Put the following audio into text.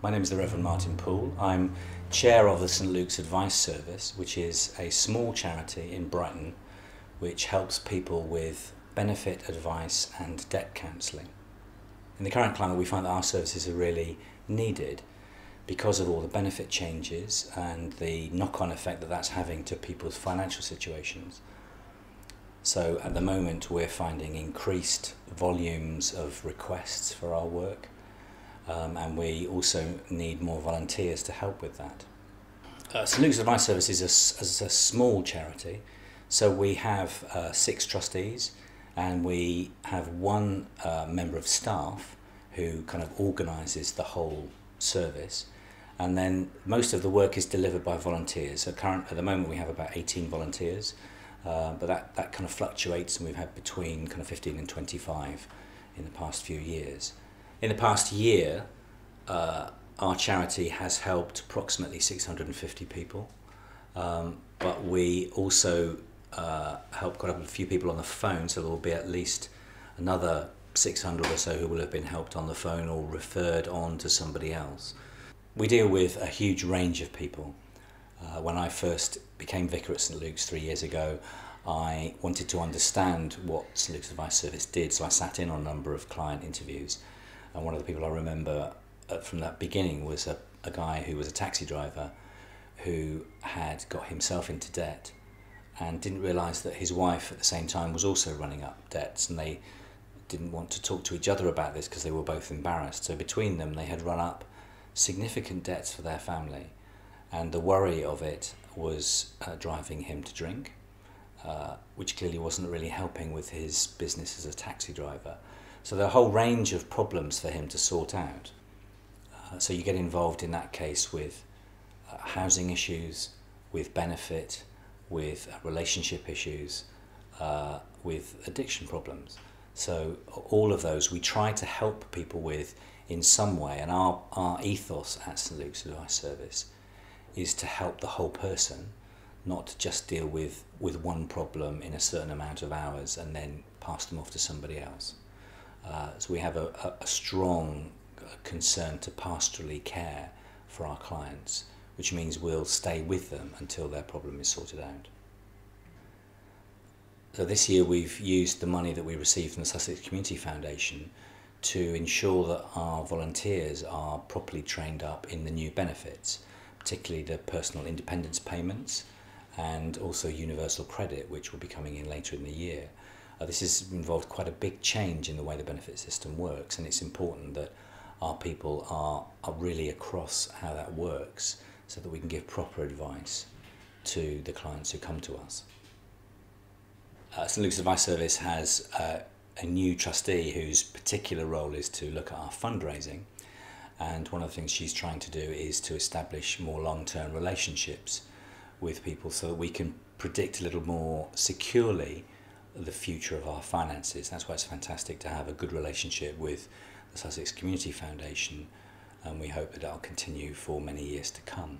My name is the Reverend Martin Poole. I'm chair of the St Luke's Advice Service, which is a small charity in Brighton which helps people with benefit advice and debt counselling. In the current climate, we find that our services are really needed because of all the benefit changes and the knock-on effect that that's having to people's financial situations. So at the moment we're finding increased volumes of requests for our work, and we also need more volunteers to help with that. St Luke's Advice Service is a small charity, so we have 6 trustees and we have one member of staff who kind of organises the whole service, and then most of the work is delivered by volunteers. So at the moment we have about 18 volunteers, but that kind of fluctuates, and we've had between kind of 15 and 25 in the past few years. In the past year, our charity has helped approximately 650 people, but we also help quite a few people on the phone, so there will be at least another 600 or so who will have been helped on the phone or referred on to somebody else. We deal with a huge range of people. When I first became vicar at St Luke's 3 years ago, I wanted to understand what St Luke's Advice Service did, so I sat in on a number of client interviews. And one of the people I remember from that beginning was a guy who was a taxi driver who had got himself into debt and didn't realise that his wife at the same time was also running up debts, and they didn't want to talk to each other about this because they were both embarrassed. So between them they had run up significant debts for their family, and the worry of it was driving him to drink, which clearly wasn't really helping with his business as a taxi driver. So there are a whole range of problems for him to sort out. So you get involved in that case with housing issues, with benefit, with relationship issues, with addiction problems. So all of those we try to help people with in some way, and our ethos at St Luke's Advice Service is to help the whole person, not to just deal with one problem in a certain amount of hours and then pass them off to somebody else. So we have a strong concern to pastorally care for our clients, which means we'll stay with them until their problem is sorted out. So this year we've used the money that we received from the Sussex Community Foundation to ensure that our volunteers are properly trained up in the new benefits, particularly the personal independence payments and also universal credit, which will be coming in later in the year. This has involved quite a big change in the way the benefit system works, and it's important that our people are really across how that works so that we can give proper advice to the clients who come to us. St Luke's Advice Service has a new trustee whose particular role is to look at our fundraising, and one of the things she's trying to do is to establish more long-term relationships with people so that we can predict a little more securely the future of our finances. That's why it's fantastic to have a good relationship with the Sussex Community Foundation, and we hope that that'll continue for many years to come.